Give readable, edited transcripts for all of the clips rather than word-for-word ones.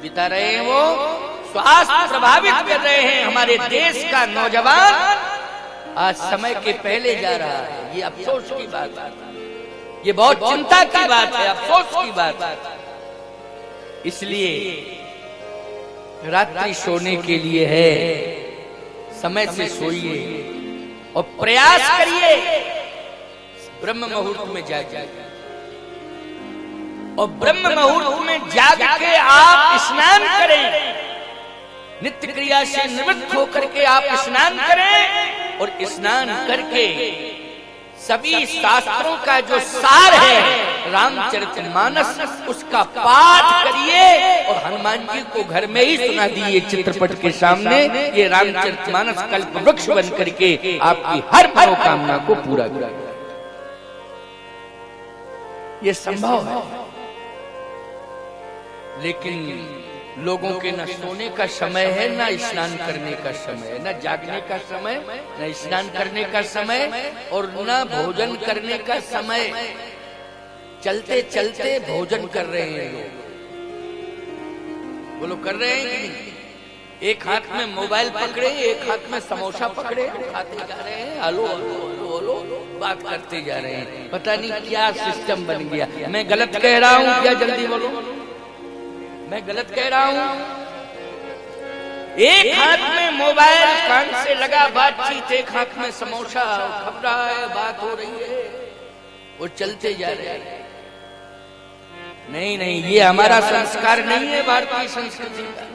बिता रहे हैं, वो स्वास्थ्य प्रभावित कर रहे हैं। हमारे देश का नौजवान आज समय के पहले जा रहा है। ये अफसोस की बात है, ये बहुत चिंता की बात है, अफसोस की बात है। इसलिए रात्रि सोने के लिए है, समय से सोइए और प्रयास करिए ब्रह्म मुहूर्त में जागिए, और ब्रह्म मुहूर्त में जाग के आप स्नान करें, नित्य क्रिया से निवृत्त होकर के आप स्नान करें, और स्नान करके सभी शास्त्रों का जो सार है रामचरितमानस, उसका पाठ करिए और हनुमान जी को घर में ही सुना दिए चित्रपट के सामने। ये रामचरितमानस कल्प वृक्ष बन करके आपकी हर मनोकामना को पूरा करेगा। ये संभव है, लेकिन लोगों के न सोने का समय है, न स्नान करने का समय है, न जागने का समय, न स्नान करने का समय, और न भोजन करने का समय। चलते चलते भोजन कर रहे हैं लोग, वो लोग कर रहे हैं कि नहीं? एक हाथ में मोबाइल पकड़े, एक हाथ में समोसा पकड़े, खाते जा रहे हैं, हलो हलो हलो हलो बात करते जा रहे हैं। पता नहीं क्या सिस्टम बन गया। मैं गलत कह रहा हूँ क्या? जल्दी बोलो, मैं गलत कह रहा हूं? एक हाथ में मोबाइल कान से लगा बातचीत, एक हाथ में समोसा खप रहा है, बात हो रही है, वो चलते जा रहे हैं। नहीं नहीं, ये हमारा संस्कार नहीं है, भारतीय संस्कृति का,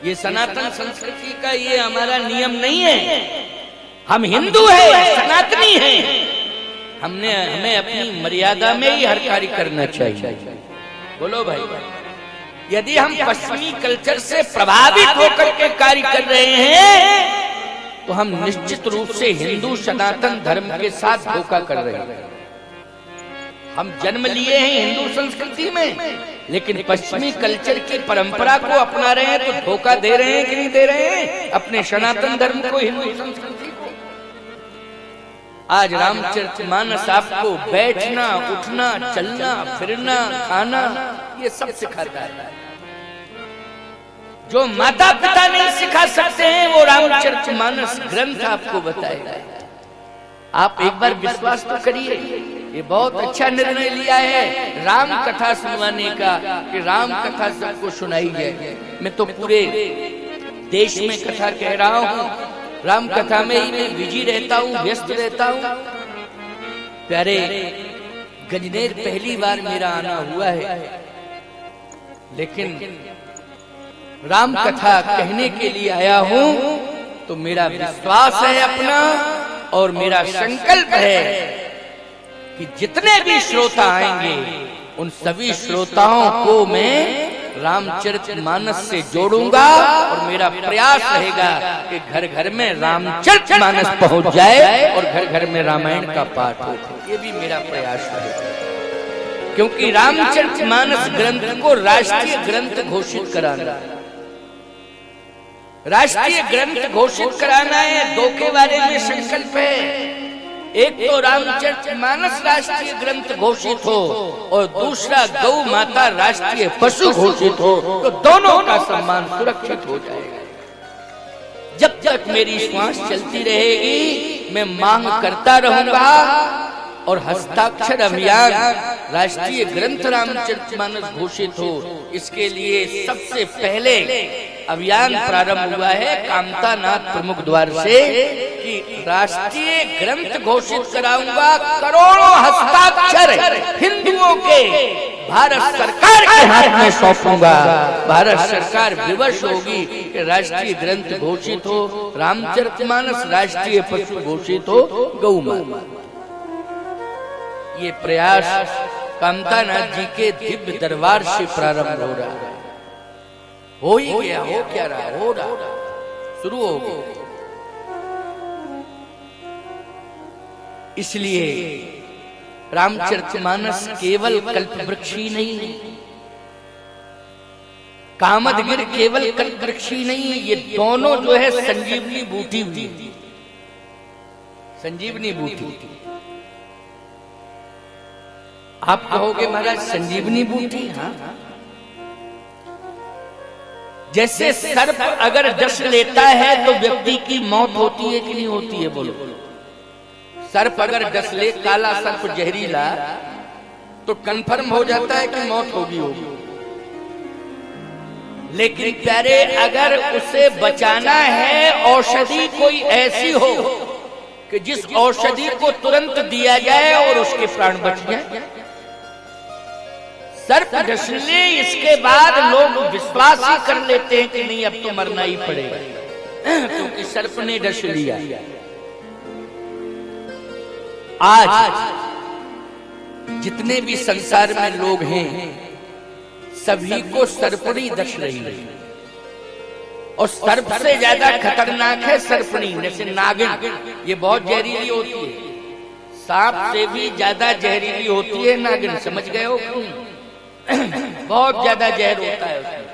ये सनातन संस्कृति का ये हमारा नियम नहीं है। हम हिंदू हैं, सनातनी हैं, हमें अपनी मर्यादा में ही हर कार्य करना चाहिए। बोलो भाई, यदि हम पश्चिमी कल्चर से प्रभावित होकर के कार्य कर रहे हैं तो हम निश्चित रूप से हिंदू सनातन धर्म के साथ धोखा कर रहे हैं। हम जन्म लिए हैं हिंदू संस्कृति में, लेकिन पश्चिमी कल्चर की परंपरा को अपना रहे हैं, तो धोखा दे रहे हैं कि नहीं दे रहे हैं अपने सनातन धर्म को, हिंदू संस्कृति को। आज रामचरितमानस आपको बैठना, उठना, चलना, फिरना, खाना, ये सब सिखाता है। जो माता पिता नहीं सिखा सकते हैं, वो रामचरितमानस ग्रंथ आपको बताएगा। आप एक बार विश्वास तो करिए। ये बहुत अच्छा निर्णय लिया है राम कथा सुनवाने का, कि राम कथा सबको सुनाई जाए। मैं तो पूरे देश में कथा कह रहा हूँ, राम कथा में ही मैं बिजी रहता हूँ, व्यस्त रहता हूँ। प्यारे गजनेर पहली बार मेरा आना हुआ है, लेकिन राम कथा कहने के लिए आया हूं, तो मेरा विश्वास है अपना, और मेरा संकल्प है कि जितने भी श्रोता आएंगे उन सभी श्रोताओं को मैं रामचरितमानस से जोड़ूंगा, और मेरा प्रयास रहेगा कि घर घर में रामचरितमानस पहुंच जाए और घर घर में रामायण का पाठ हो। ये भी मेरा प्रयास रहेगा, क्योंकि रामचरितमानस ग्रंथ को राष्ट्रीय ग्रंथ घोषित कराना, राष्ट्रीय ग्रंथ घोषित कराना है। दो के बारे में संकल्प है, एक तो रामचरितमानस राष्ट्रीय ग्रंथ घोषित हो, और दूसरा गौ माता राष्ट्रीय पशु घोषित हो, तो दोनों का सम्मान सुरक्षित हो जाएगा। जब तक मेरी श्वास चलती रहेगी, मैं मांग करता रहूंगा, और हस्ताक्षर अभियान राष्ट्रीय ग्रंथ रामचरितमानस घोषित हो, इसके लिए सबसे पहले अभियान प्रारंभ हुआ है कामतानाथ प्रमुख द्वार से, कि राष्ट्रीय ग्रंथ घोषित कराऊंगा। करोड़ों हस्ताक्षर हिंदुओं के भारत सरकार के हाथ में सौंपूंगा। भारत सरकार विवश होगी कि राष्ट्रीय ग्रंथ घोषित हो रामचरितमानस, राष्ट्रीय पशु घोषित हो गौ माता। ये प्रयास कामतानाथ जी के दिव्य दरबार से प्रारंभ हो रहा है। हो ही गया, हो क्या रहा, हो रहा, शुरू हो गया। इसलिए रामचरितमानस केवल कल्प वृक्ष ही नहीं है, कामदगिर केवल कल्प वृक्ष ही नहीं है, ये दोनों जो है संजीवनी बूटी हुई, संजीवनी बूटी। आप कहोगे महाराज संजीवनी बूटी, हाँ, जैसे सर्प अगर डस लेता है तो व्यक्ति की मौत होती है कि नहीं होती है? बोलो। सर्प अगर डस ले, काला सर्प जहरीला, तो कंफर्म हो जाता है कि मौत होगी। लेकिन प्यारे, अगर उसे बचाना है, औषधि कोई ऐसी हो कि जिस औषधि को तुरंत दिया जाए और उसके प्राण बच जाए। सर्प डसने इसके बाद लोग विश्वास ही कर लेते हैं कि नहीं अब तो मरना ही पड़ेगा, क्योंकि सर्प ने डस लिया। आज जितने भी संसार में लोग हैं, सभी को सर्पणी डस रही है। और सर्प से ज्यादा खतरनाक है सर्पणी, जैसे नागिन, ये बहुत जहरीली होती है। सांप से भी ज्यादा जहरीली होती है नागिन, समझ गए हो क्यों? बहुत ज्यादा जहर होता है उसमें।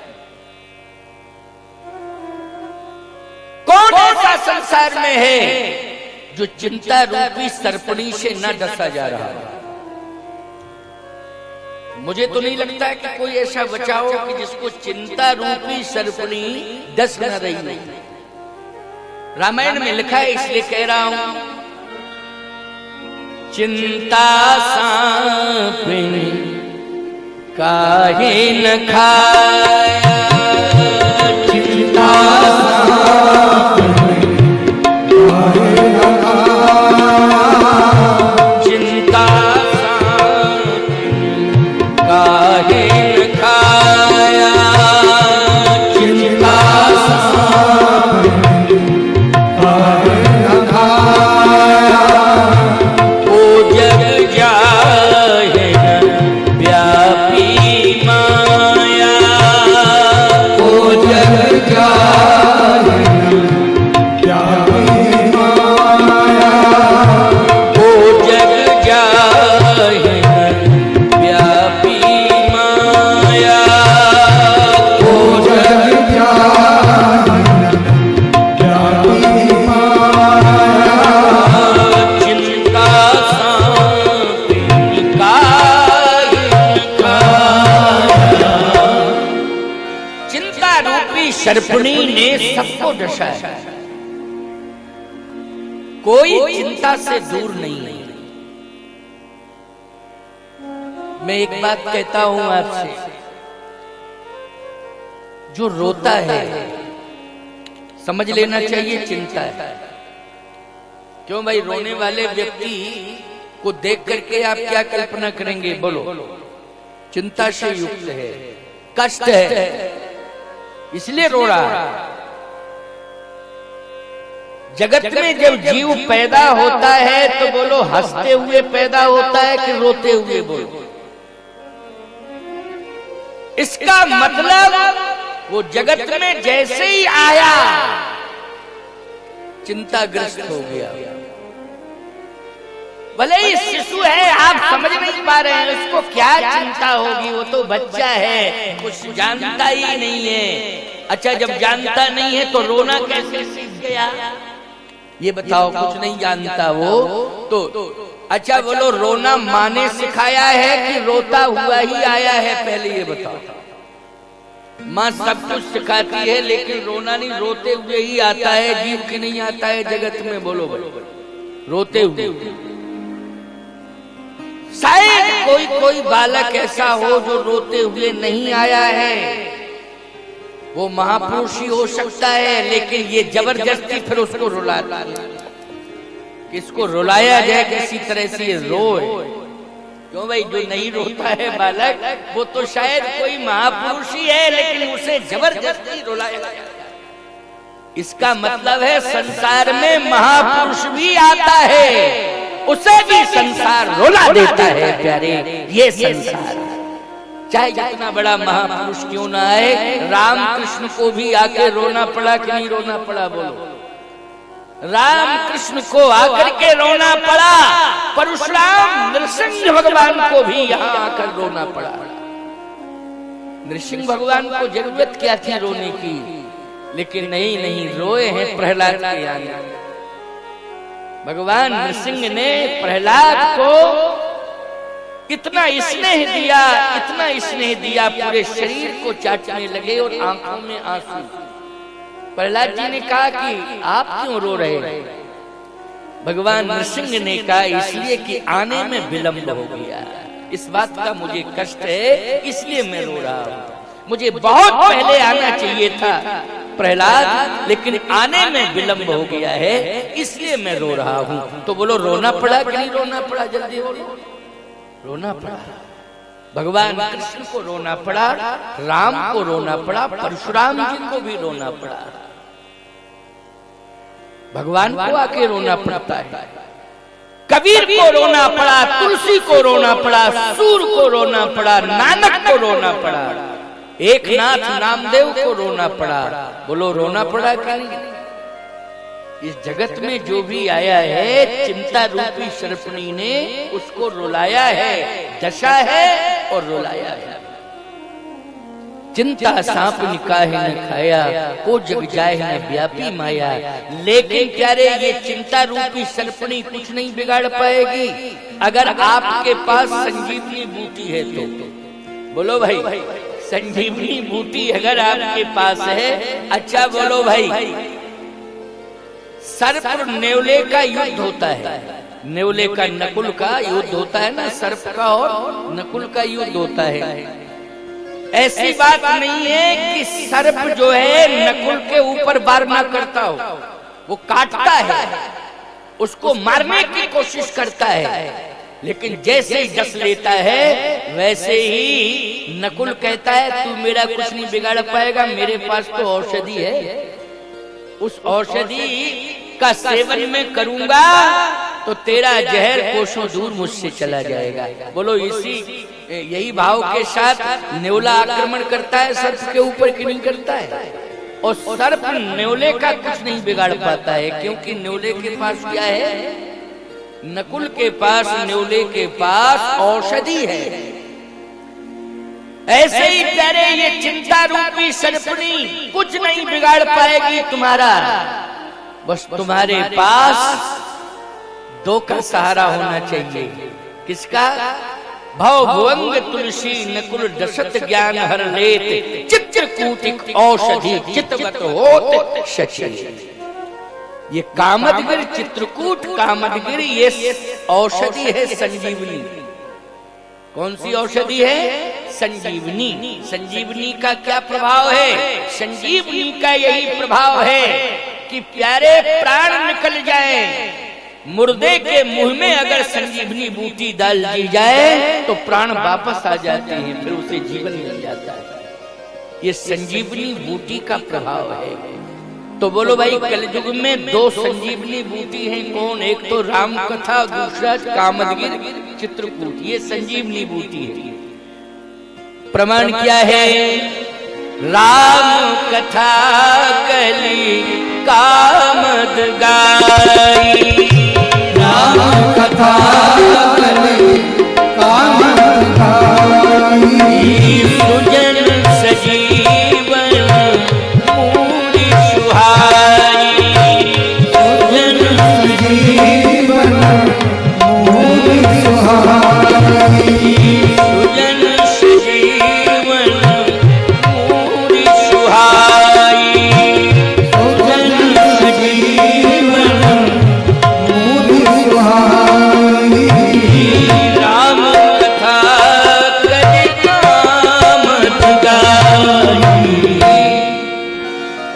कौन ऐसा संसार में है जो चिंता रूपी सर्पणी से न डसा जा रहा है? मुझे तो नहीं लगता है कि कोई ऐसा बचा हो कि जिसको चिंता रूपी सर्पणी डस न रही नहीं। रामायण में लिखा है, इसलिए कह रहा हूं, चिंता सांपिनी काहे न खाया, चिंता सर्पणी ने सबको डसा है। कोई चिंता से दूर नहीं है। मैं एक बात कहता हूं आपसे, जो रोता है समझ लेना चाहिए चिंता है। क्यों भाई? रोने वाले व्यक्ति को देख करके आप क्या कल्पना करेंगे? बोलो। चिंता से युक्त है, कष्ट है, इसलिए रो रहा है। जगत में जब जीव पैदा होता है तो बोलो हंसते हुए पैदा होता है कि रोते हुए? बोलो। इसका मतलब वो जगत में जैसे ही आया चिंताग्रस्त हो गया। भले ही शिशु है, आप समझ नहीं पा रहे हैं उसको क्या चिंता होगी, वो तो बच्चा है, कुछ जानता ही नहीं है। अच्छा, जब जानता नहीं है तो रोना कैसे सीख गया? ये बताओ। कुछ नहीं जानता वो तो। अच्छा बोलो, रोना माँ ने सिखाया है कि रोता हुआ ही आया है? पहले ये बताओ। माँ सब कुछ सिखाती है लेकिन रोना नहीं, रोते हुए ही आता है। जीव की नहीं आता है जगत में? बोलो बोलो। रोते हुए। शायद कोई बालक ऐसा हो जो रोते हुए नहीं आया है, वो महापुरुष ही हो सकता है। लेकिन ये जबरदस्ती फिर उसको रुलाता है, किसको रुलाया जाए किसी तरह से रोए। क्यों भाई? जो नहीं रोता है बालक वो तो शायद कोई महापुरुष ही है, लेकिन उसे जबरदस्ती रुलाया जाए। इसका मतलब है संसार में महापुरुष भी आता है, उसे भी संसार रुला देता है। प्यारे, ये संसार चाहे जितना बड़ा महापुरुष क्यों ना आए, राम कृष्ण को भी आके रोना पड़ा कि नहीं रोना पड़ा? बोलो। राम कृष्ण को आकर के रोना पड़ा, परशुराम नृसिंह भगवान को भी यहाँ आकर रोना पड़ा। नृसिंह भगवान को जरूरत क्या थी रोने की? लेकिन नहीं रोए हैं प्रहलाद के आने। भगवान नृसिंह ने प्रहलाद को इतना स्नेह दिया, इतना स्नेह दिया, पूरे शरीर को चाटने लगे और आंखों में आंसू। प्रहलाद जी ने कहा कि आप क्यों रो रहे हैं? भगवान नृसिंह ने कहा इसलिए कि आने में विलंब हो गया, इस बात का मुझे कष्ट है, इसलिए मैं रो रहा हूं। मुझे बहुत पहले आना चाहिए था प्रहलाद, लेकिन आने में विलंब हो गया है, इसलिए मैं रो रहा हूं। तो बोलो रोना पड़ा कि नहीं रोना पड़ा? जल्दी बोलो। रोना पड़ा। भगवान कृष्ण को रोना पड़ा, राम को रोना पड़ा, परशुराम जी को भी रोना पड़ा। भगवान को आके रोना पड़ता है। कबीर को रोना पड़ा, तुलसी को रोना पड़ा, सूर को रोना पड़ा, नानक को रोना पड़ा, एकनाथ नामदेव को रोना पड़ा। बोलो रोना पड़ा कि नहीं? इस जगत में जो भी आया है चिंता रूपी सर्पणी ने उसको रुलाया है, दशा है और रुलाया है। चिंता सांप निकाहे न खाया, को जग जाए न व्यापी माया। लेकिन प्यारे ये चिंता रूपी सर्पणी कुछ नहीं बिगाड़ पाएगी अगर आपके पास संजीवनी बूटी है तो। बोलो भाई, संजीवनी बूटी अगर आपके पास है, अच्छा बोलो भाई, सर्प और नेवले का युद्ध होता है, नेवले का नकुल का युद्ध होता है ना, सर्प का और नकुल का युद्ध होता है। ऐसी बात नहीं है कि सर्प जो है नकुल के ऊपर वार ना करता हो, वो काटता है, उसको मारने की कोशिश करता है, लेकिन जैसे ही डस लेता है वैसे ही नकुल कहता है तू मेरा कुछ नहीं बिगाड़ पाएगा, मेरे पास तो औषधि है, उस औषधि का सेवन मैं करूंगा तो तेरा जहर कोसों दूर मुझसे चला जाएगा। बोलो यही भाव के साथ नेवला आक्रमण करता है सर्प के ऊपर कि नहीं करता है? और सर्प नेवले का कुछ नहीं बिगाड़ पाता है, क्योंकि नेवले के पास क्या है? नकुल के पास, नेवले के पास औषधि है। ऐसे ही प्यारे ये चिंता रूपी सर्पणी कुछ नहीं बिगाड़ पाएगी तुम्हारा, बस तुम्हारे पास दो का सहारा होना चाहिए। किसका? भव भुवंग तुलसी नकुल दशत ज्ञान हर लेत, चित्रकूटिक औषधि चितवत होत शची। ये कामदगिर, चित्रकूट कामदगिर, ये औषधि है संजीवनी। कौन सी औषधि है? संजीवनी। संजीवनी का क्या प्रभाव है? संजीवनी का यही प्रभाव है कि प्यारे प्राण निकल जाए, मुर्दे के मुंह में अगर संजीवनी बूटी डाल दी जाए तो प्राण वापस आ जाते हैं, फिर उसे जीवन मिल जाता है। ये संजीवनी बूटी का प्रभाव है। तो बोलो भाई, कलयुग में दो संजीवनी बूटी हैं, कौन? एक तो राम कथा, दूसरा कामदगिर चित्रकूट। ये संजीवनी बूटी है। प्रमाण क्या है? राम कथा कली कामद गाई, राम कथा कली कामद गाई, सुजन सजीवन मूरी सुहाई, सुजन सजीवन मूरी सुहाई, सुजन सजीवन मूरी सुहाई, सुजन सजीवन मूरी सुहाई। राम कथा कली कामद गाई।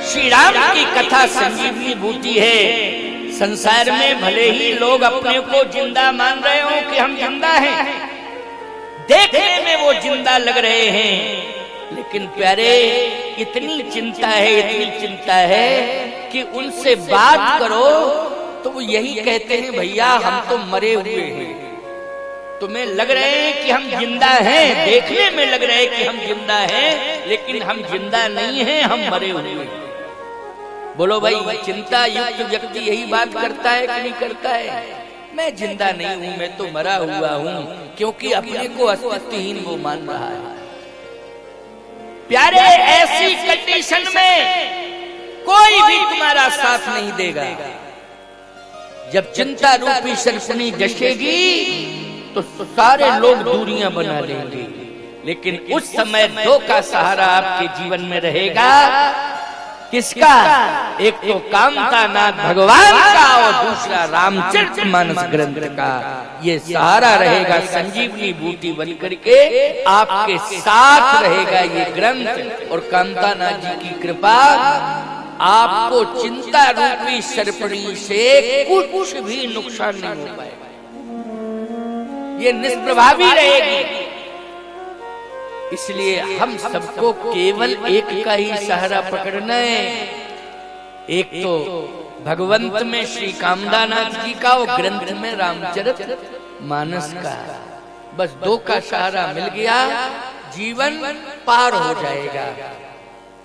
श्री राम की कथा संजीवनी बूटी है। संसार में भले ही लोग अपने को जिंदा मान रहे हो कि हम जिंदा हैं, देखने में वो जिंदा लग रहे हैं, लेकिन प्यारे इतनी चिंता है, इतनी चिंता है कि उनसे बात करो तो वो यही कहते हैं भैया हम तो मरे हुए हैं, तुम्हें लग रहे हैं कि हम जिंदा हैं, देखने में लग रहे हैं कि हम जिंदा हैं, लेकिन हम जिंदा नहीं हैं, हम मरे हुए हैं। बोलो भाई, चिंता युक्त व्यक्ति यही बात करता है कि नहीं करता है? मैं जिंदा नहीं हूं, मैं तो मरा हुआ हूं, क्योंकि अपने को अस्तित्वहीन वो मान रहा है। प्यारे ऐसी कंडीशन में कोई भी तुम्हारा साथ नहीं देगा। जब चिंता रूपी सर्पणी डसेगी तो सारे लोग दूरियां बना लेंगे, लेकिन उस समय दो का सहारा आपके जीवन में रहेगा। किसका? एक तो कामतानाथ भगवान का और दूसरा रामचरितमानस ग्रंथ का। ये सहारा रहेगा, संजीवनी बूटी बन करके आपके साथ रहेगा ये ग्रंथ। और कामतानाथ जी की कृपा आपको चिंता रूपी सर्पणी से कुछ भी नुकसान नहीं हो पाएगा, ये निष्प्रभावी रहेगी। इसलिए हम सबको केवल एक का ही सहारा पकड़ना है। एक तो भगवंत में श्री कामदानाथ जी का और ग्रंथ में रामचरितमानस का। बस दो का सहारा मिल गया, जीवन पार हो जाएगा।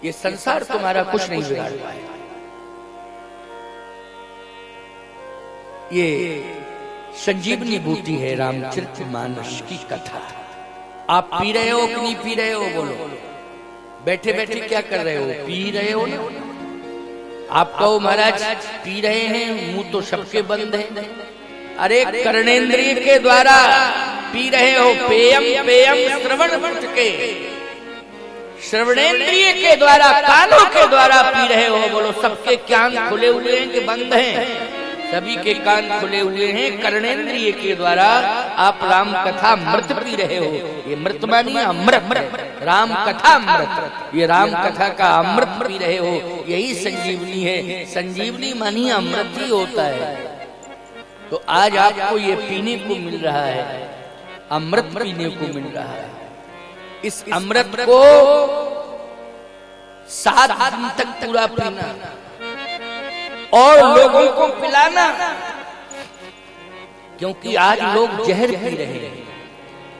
ये संसार तुम्हारा कुछ नहीं बिगाड़ पाएगा। ये संजीवनी बूटी है रामचरितमानस की कथा। आप पी रहे हो कि नहीं पी रहे हो? बोलो, बैठे बैठे क्या कर रहे हो? पी रहे हो ना? आप कहो महाराज पी रहे हैं, मुंह तो सबके बंद है। अरे कर्णेंद्रिय के द्वारा पी रहे हो। पेयम पेयम श्रवण के, श्रवणेंद्रिय के द्वारा, कानों के द्वारा पी रहे हो। बोलो, सबके कान खुले हुए हैं कि बंद हैं? सभी के कान खुले हुए हैं। कर्णेंद्रिय के द्वारा आप राम कथा मृत पी रहे हो। ये मृत मानी अमृत, राम कथा अमृत। ये राम कथा का अमृत पी रहे हो, यही संजीवनी है। संजीवनी मानी अमृत ही होता है। तो आज आपको ये पीने को मिल रहा है, अमृत पीने को मिल रहा है। इस अमृत को 7 दिन तक पूरा पीना और लोगों को पिलाना, क्योंकि आज लोग जहर पी रहे हैं।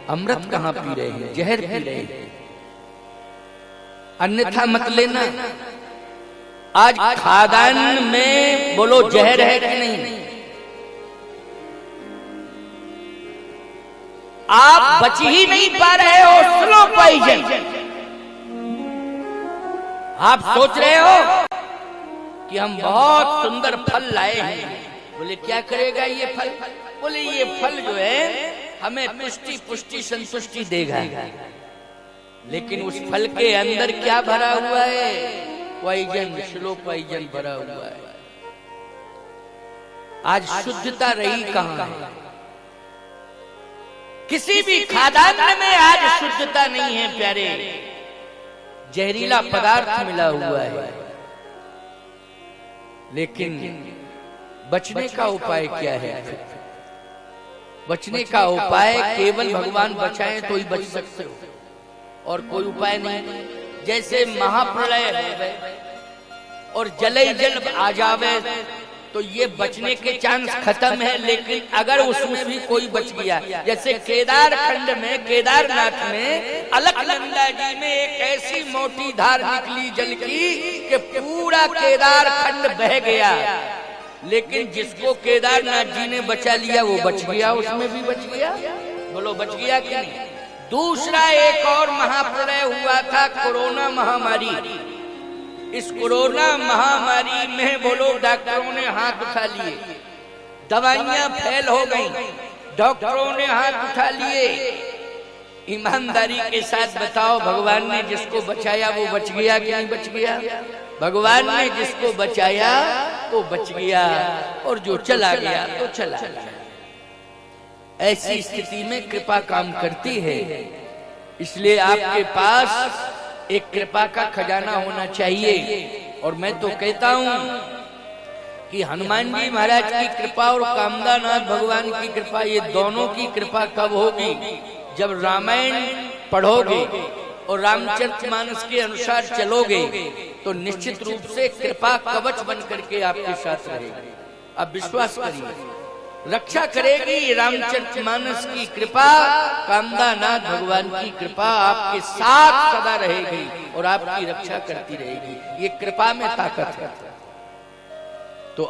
अमृत कहां पी रहे हैं? जहर पी रहे हैं। अन्यथा मत लेना। आज खादान में बोलो जहर है कि नहीं? आप बच ही नहीं पा रहे हो, स्लो पॉइजन। आप सोच रहे हो कि हम बहुत सुंदर फल लाए हैं। बोले क्या करेगा ये फल? बोले ये फल जो है हमें तुष्टि पुष्टि संतुष्टि देगा। लेकिन उस फल के अंदर क्या भरा हुआ है? पॉइजन, स्लो पॉइजन भरा हुआ है। आज शुद्धता रही कहां है? किसी भी खाद्यान्न में आज शुद्धता नहीं है प्यारे। जहरीला पदार्थ मिला हुआ है। लेकिन बचने का उपाय क्या है? बचने का उपाय केवल भगवान बचाएं तो ही बच सकते हो, और कोई उपाय नहीं। जैसे महाप्रलय और जल जल आ जावे तो ये बचने के चांस खत्म है। लेकिन अगर उसमें भी कोई बच गया, जैसे केदार खंड में, केदारनाथ में अलकनंदा जी में एक ऐसी मोटी धार निकली जल की कि पूरा केदार खंड बह गया। लेकिन जिसको केदारनाथ जी ने बचा लिया वो बच गया, उसमें भी बच गया। बोलो बच गया कि नहीं? दूसरा एक और महाप्रलय हुआ था, कोरोना महामारी। इस कोरोना महामारी में बोलो डॉक्टरों ने हाथ उठा लिए, दवाइयां फेल हो गई, डॉक्टरों ने हाथ उठा लिए। ईमानदारी के साथ बताओ, भगवान ने जिसको बचाया वो बच गया कि नहीं बच गया? भगवान ने जिसको बचाया वो बच गया, और जो चला गया तो चला गया। ऐसी स्थिति में कृपा काम करती है। इसलिए आपके पास एक कृपा का खजाना होना चाहिए। और मैं तो कहता हूं कि हनुमान जी महाराज की कृपा और कामदानाथ भगवान की कृपा, ये दोनों की कृपा कब होगी? जब रामायण पढ़ोगे और रामचरितमानस के अनुसार चलोगे तो निश्चित रूप से कृपा कवच बन करके आपके साथ रहेगी। अब विश्वास करिए, रक्षा करेगी रामचरितमानस की कृपा, कामदानाथ भगवान की कृपा आपके साथ सदा रहेगी और आपकी रक्षा करती रहेगी। ये कृपा में ताकत है। तो